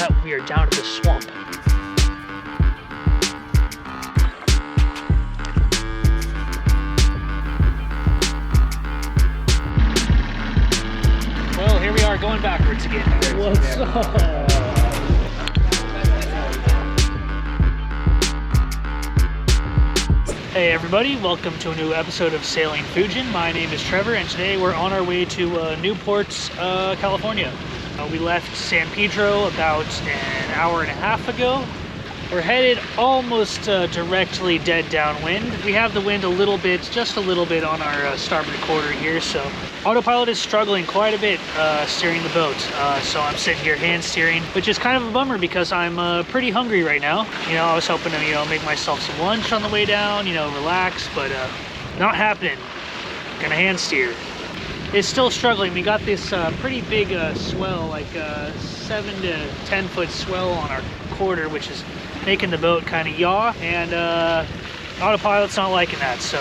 that, we are down to the swamp. Well, here we are going backwards again. What's up? Hey everybody, welcome to a new episode of Sailing Fujin. My name is Trevor and today we're on our way to Newport, California. We left San Pedro about an hour and a half ago. We're headed almost directly dead downwind. We have the wind a little bit, just a little bit on our starboard quarter here, so autopilot is struggling quite a bit steering the boat. So I'm sitting here hand steering, which is kind of a bummer because I'm pretty hungry right now. You know, I was hoping to, make myself some lunch on the way down, relax, but not happening. Gonna hand steer. It's still struggling. We got this pretty big swell, like 7 to 10 foot swell on our quarter, which is making the boat kind of yaw, and autopilot's not liking that, so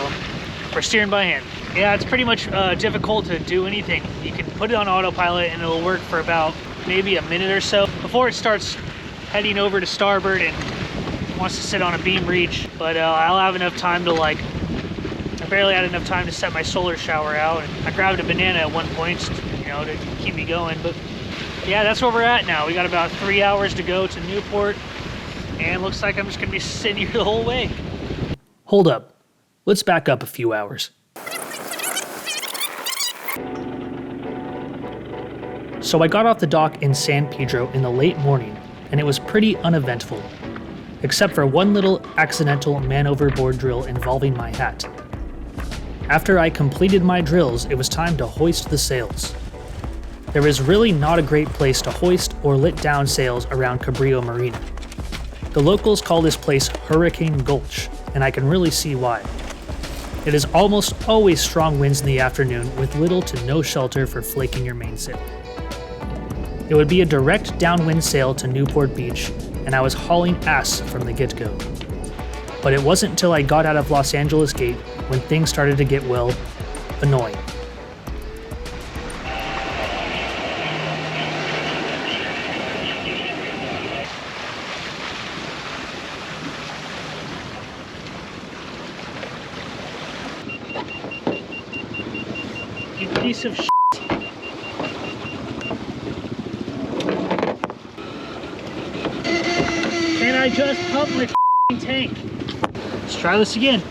we're steering by hand. Yeah, it's pretty much difficult to do anything. You can put it on autopilot and it'll work for about maybe a minute or so before it starts heading over to starboard and wants to sit on a beam reach, but I'll have enough time to I barely had enough time to set my solar shower out, and I grabbed a banana at one point, to keep me going. But yeah, that's where we're at now. We got about 3 hours to go to Newport, and looks like I'm just gonna be sitting here the whole way. Hold up. Let's back up a few hours. So I got off the dock in San Pedro in the late morning, and it was pretty uneventful, except for one little accidental man overboard drill involving my hat. After I completed my drills, it was time to hoist the sails. There is really not a great place to hoist or let down sails around Cabrillo Marina. The locals call this place Hurricane Gulch, and I can really see why. It is almost always strong winds in the afternoon with little to no shelter for flaking your mainsail. It would be a direct downwind sail to Newport Beach, and I was hauling ass from the get-go. But it wasn't until I got out of Los Angeles Gate when things started to get, well, annoying. You piece of shit. Can I just pump my tank? Let's try this again.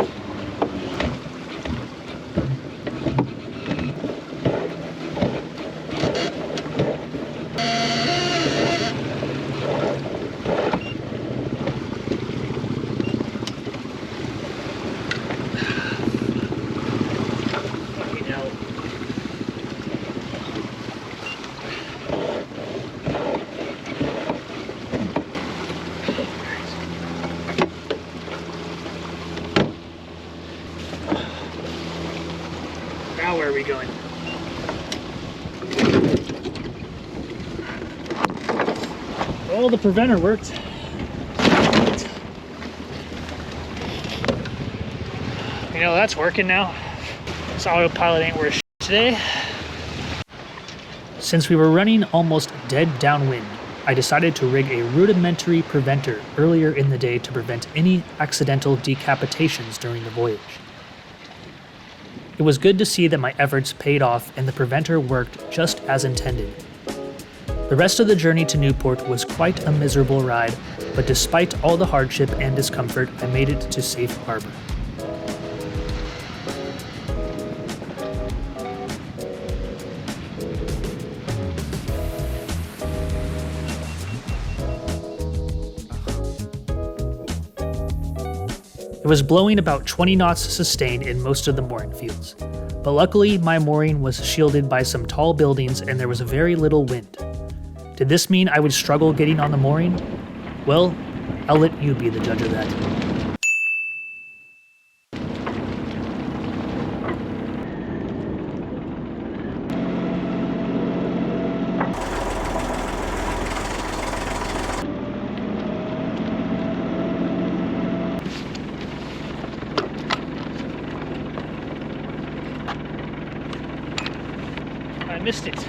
Now where are we going? Well, the preventer worked. That's working now. This autopilot ain't worth shit today. Since we were running almost dead downwind, I decided to rig a rudimentary preventer earlier in the day to prevent any accidental decapitations during the voyage. It was good to see that my efforts paid off and the preventer worked just as intended. The rest of the journey to Newport was quite a miserable ride, but despite all the hardship and discomfort, I made it to safe harbor. It was blowing about 20 knots sustained in most of the mooring fields, but luckily my mooring was shielded by some tall buildings and there was very little wind. Did this mean I would struggle getting on the mooring? Well, I'll let you be the judge of that. I missed it.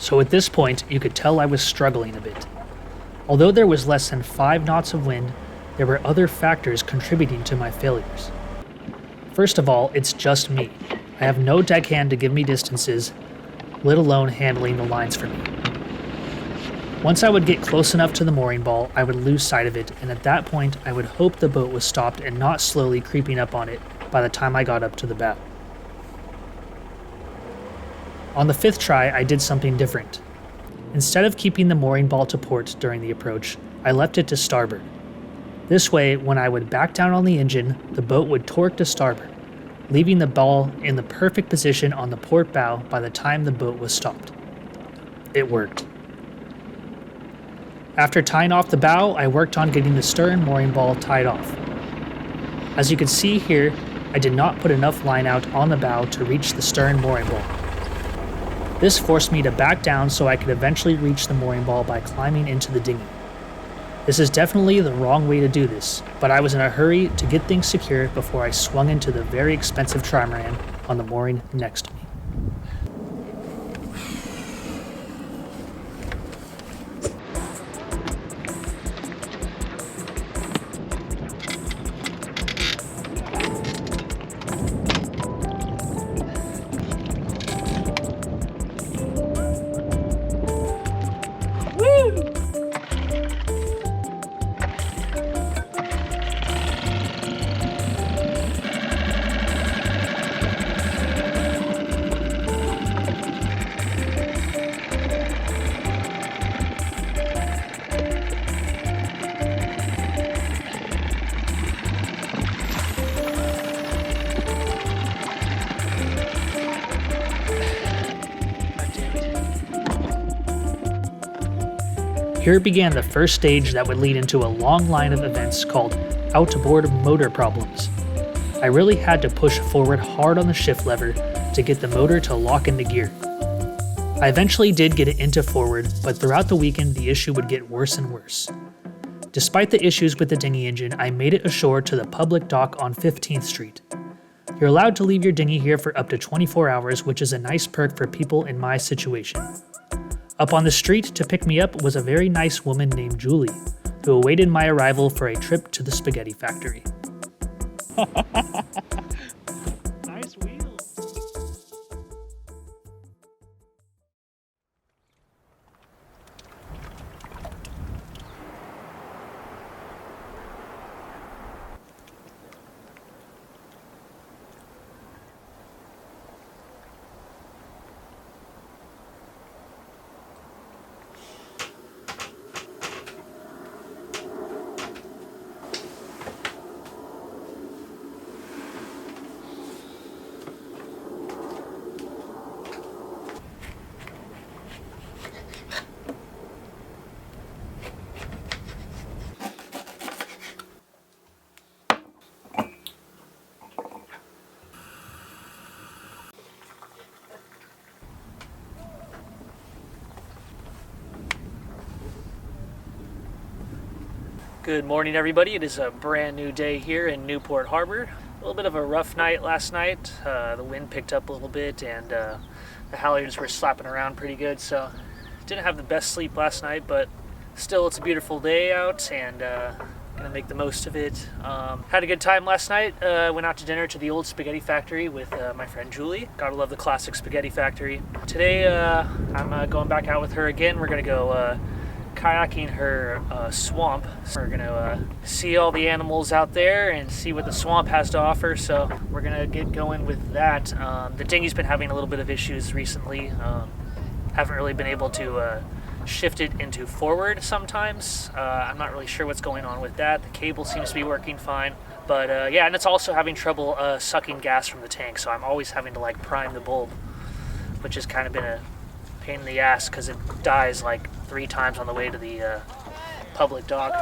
so at this point you could tell I was struggling a bit. Although there was less than 5 knots of wind, there were other factors contributing to my failures. First of all, it's just me. I have no deckhand to give me distances, let alone handling the lines for me. Once I would get close enough to the mooring ball, I would lose sight of it, and at that point I would hope the boat was stopped and not slowly creeping up on it by the time I got up to the bow. On the 5th try, I did something different. Instead of keeping the mooring ball to port during the approach, I left it to starboard. This way, when I would back down on the engine, the boat would torque to starboard, leaving the ball in the perfect position on the port bow by the time the boat was stopped. It worked. After tying off the bow, I worked on getting the stern mooring ball tied off. As you can see here, I did not put enough line out on the bow to reach the stern mooring ball. This forced me to back down so I could eventually reach the mooring ball by climbing into the dinghy. This is definitely the wrong way to do this, but I was in a hurry to get things secure before I swung into the very expensive trimaran on the mooring next to me. Here began the first stage that would lead into a long line of events called outboard motor problems. I really had to push forward hard on the shift lever to get the motor to lock into gear. I eventually did get it into forward, but throughout the weekend the issue would get worse and worse. Despite the issues with the dinghy engine, I made it ashore to the public dock on 15th Street. You're allowed to leave your dinghy here for up to 24 hours, which is a nice perk for people in my situation. Up on the street to pick me up was a very nice woman named Julie, who awaited my arrival for a trip to the spaghetti factory. Nice wheels. Good morning, everybody. It is a brand new day here in Newport Harbor. A little bit of a rough night last night. The wind picked up a little bit and the halyards were slapping around pretty good, so didn't have the best sleep last night, but still it's a beautiful day out and gonna make the most of it. Had a good time last night. Went out to dinner to the old spaghetti factory with my friend Julie. Gotta love the classic spaghetti factory. Today I'm going back out with her again. We're gonna go kayaking her swamp. So we're gonna see all the animals out there and see what the swamp has to offer, so we're gonna get going with that. The dinghy's been having a little bit of issues recently. Haven't really been able to shift it into forward sometimes. I'm not really sure what's going on with that. The cable seems to be working fine, but yeah, and it's also having trouble sucking gas from the tank, so I'm always having to like prime the bulb, which has kind of been a pain in the ass because it dies like 3 times on the way to the public dock.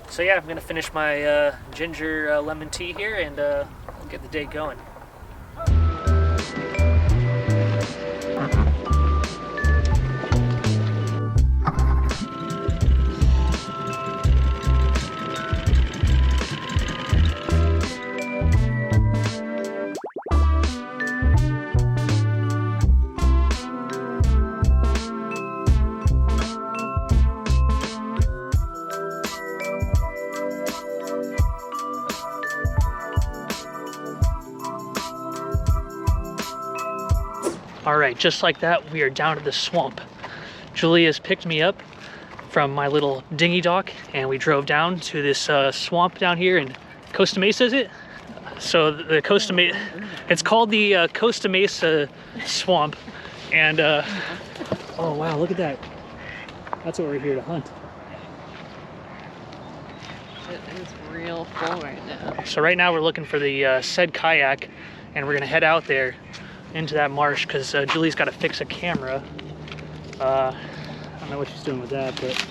So yeah, I'm gonna finish my ginger lemon tea here and we'll get the day going. All right, just like that, we are down to the swamp. Julie has picked me up from my little dinghy dock, and we drove down to this swamp down here in Costa Mesa, is it? So the Costa Mesa, it's called the Costa Mesa swamp. And, oh wow, look at that. That's what we're here to hunt. It is real full right now. So right now we're looking for the said kayak, and we're gonna head out there into that marsh because Julie's got to fix a camera. I don't know what she's doing with that, but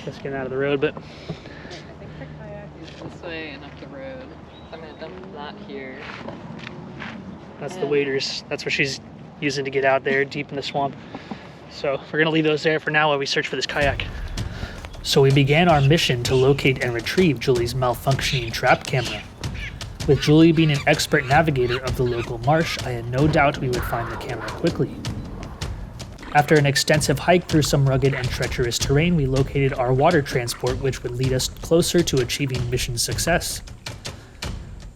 just getting out of the road. But I think the kayak is this way and up the road. I'm gonna dump that here. that's the waders. That's what she's using to get out there deep in the swamp. So we're gonna leave those there for now while we search for this kayak. So we began our mission to locate and retrieve Julie's malfunctioning trap camera. With Julie being an expert navigator of the local marsh, I had no doubt we would find the camera quickly. After an extensive hike through some rugged and treacherous terrain, we located our water transport, which would lead us closer to achieving mission success.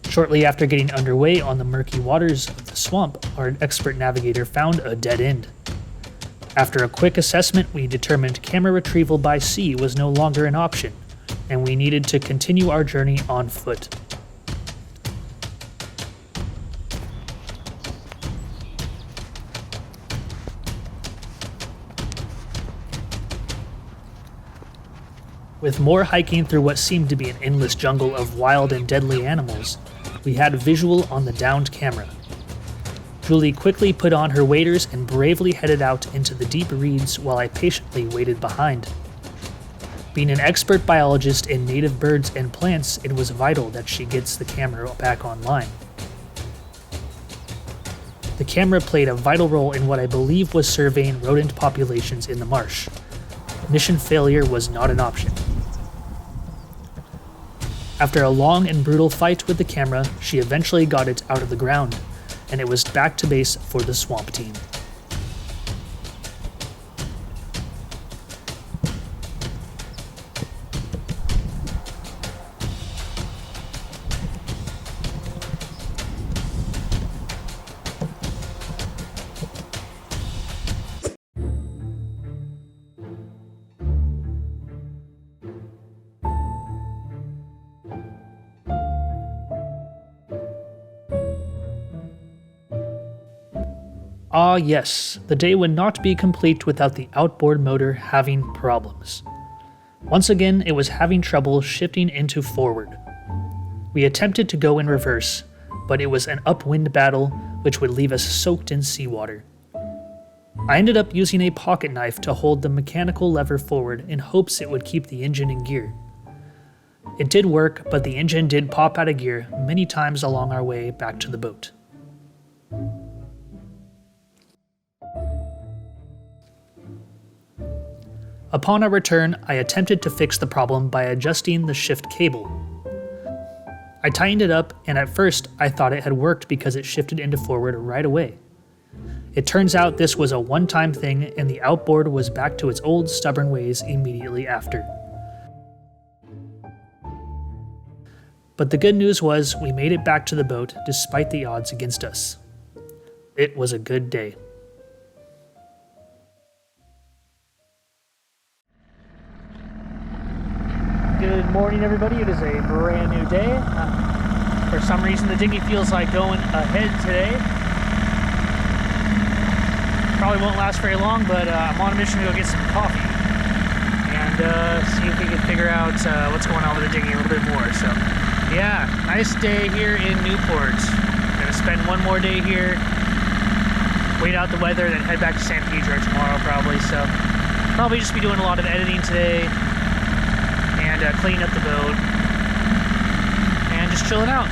Shortly after getting underway on the murky waters of the swamp, our expert navigator found a dead end. After a quick assessment, we determined camera retrieval by sea was no longer an option, and we needed to continue our journey on foot. With more hiking through what seemed to be an endless jungle of wild and deadly animals, we had visual on the downed camera. Julie quickly put on her waders and bravely headed out into the deep reeds while I patiently waited behind. Being an expert biologist in native birds and plants, it was vital that she gets the camera back online. The camera played a vital role in what I believe was surveying rodent populations in the marsh. Mission failure was not an option. After a long and brutal fight with the camera, she eventually got it out of the ground, and it was back to base for the swamp team. Ah yes, the day would not be complete without the outboard motor having problems. Once again, it was having trouble shifting into forward. We attempted to go in reverse, but it was an upwind battle which would leave us soaked in seawater. I ended up using a pocket knife to hold the mechanical lever forward in hopes it would keep the engine in gear. It did work, but the engine did pop out of gear many times along our way back to the boat. Upon our return, I attempted to fix the problem by adjusting the shift cable. I tightened it up, and at first I thought it had worked because it shifted into forward right away. It turns out this was a one-time thing, and the outboard was back to its old stubborn ways immediately after. But the good news was we made it back to the boat despite the odds against us. It was a good day. Good morning, everybody. It is a brand new day. For some reason, the dinghy feels like going ahead today. Probably won't last very long, but I'm on a mission to go get some coffee and see if we can figure out what's going on with the dinghy a little bit more. So, yeah, nice day here in Newport. Gonna spend one more day here, wait out the weather, then head back to San Pedro tomorrow probably. So, probably just be doing a lot of editing today. And cleaning up the boat and just chilling out.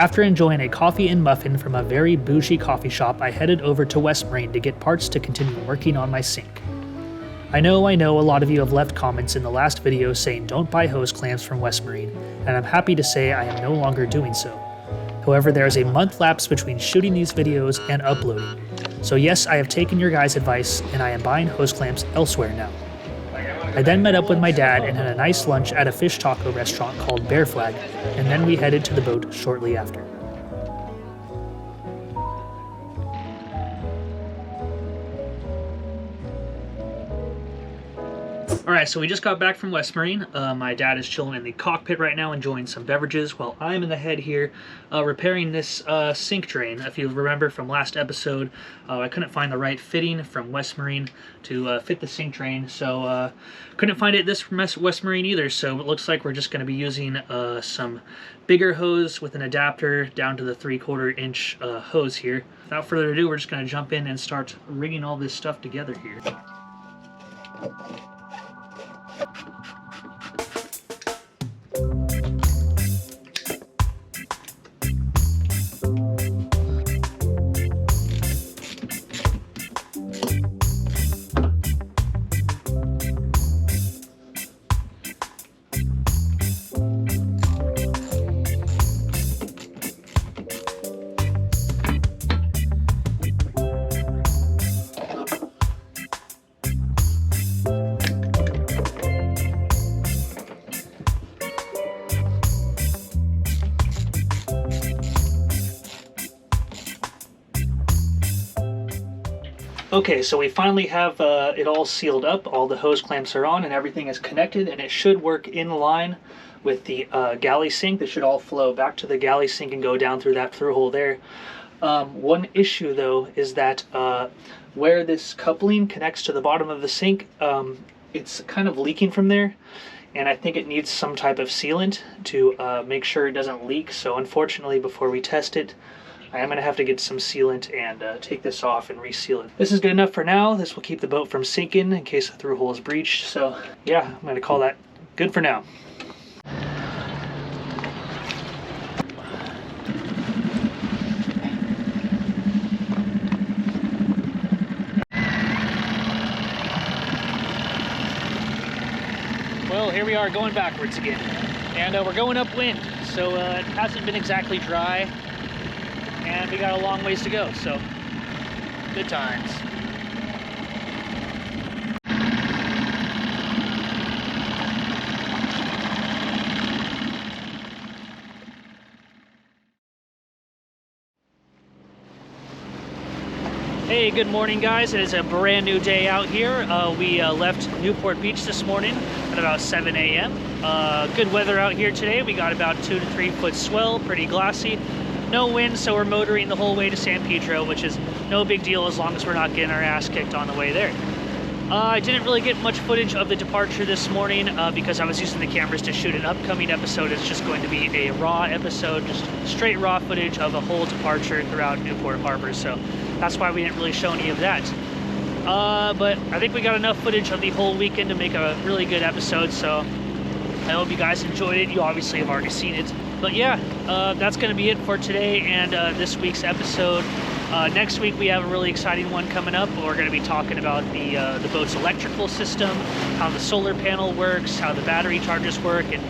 After enjoying a coffee and muffin from a very bougie coffee shop, I headed over to West Marine to get parts to continue working on my sink. I know a lot of you have left comments in the last video saying don't buy hose clamps from West Marine, and I'm happy to say I am no longer doing so. However, there is a month lapse between shooting these videos and uploading. So yes, I have taken your guys' advice and I am buying hose clamps elsewhere now. I then met up with my dad and had a nice lunch at a fish taco restaurant called Bear Flag, and then we headed to the boat shortly after. Alright, so we just got back from West Marine. My dad is chilling in the cockpit right now, enjoying some beverages, while I'm in the head here repairing this sink drain. If you remember from last episode, I couldn't find the right fitting from West Marine to fit the sink drain, so couldn't find it this West Marine either, so it looks like we're just going to be using some bigger hose with an adapter down to the 3/4 inch hose here. Without further ado, we're just going to jump in and start rigging all this stuff together here. Okay, so we finally have it all sealed up. All the hose clamps are on and everything is connected, and it should work in line with the galley sink. They should all flow back to the galley sink and go down through that through hole there. One issue though is that where this coupling connects to the bottom of the sink, it's kind of leaking from there, and I think it needs some type of sealant to make sure it doesn't leak. So unfortunately, before we test it, I am going to have to get some sealant and take this off and reseal it. This is good enough for now. This will keep the boat from sinking in case the through hole is breached. So yeah, I'm going to call that good for now. Well, here we are going backwards again. And we're going upwind, so it hasn't been exactly dry. And we got a long ways to go, so good times. Hey, good morning guys. It is a brand new day out here. We left Newport Beach this morning at about 7 a.m. Good weather out here today. We got about 2 to 3 foot swell, pretty glassy. No wind, so we're motoring the whole way to San Pedro, which is no big deal as long as we're not getting our ass kicked on the way there. I didn't really get much footage of the departure this morning because I was using the cameras to shoot an upcoming episode. It's just going to be a raw episode, just straight raw footage of a whole departure throughout Newport Harbor, so that's why we didn't really show any of that. But I think we got enough footage of the whole weekend to make a really good episode, so I hope you guys enjoyed it. You obviously have already seen it. But yeah, that's going to be it for today and this week's episode. Next week we have a really exciting one coming up. We're going to be talking about the boat's electrical system, how the solar panel works, how the battery charges work, and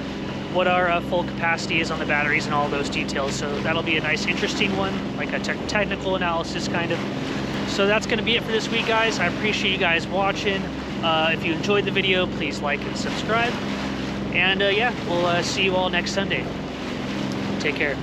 what our full capacity is on the batteries and all those details. So that'll be a nice interesting one, like a technical analysis kind of. So that's going to be it for this week, guys. I appreciate you guys watching. If you enjoyed the video, please like and subscribe. And yeah, we'll see you all next Sunday. Take care.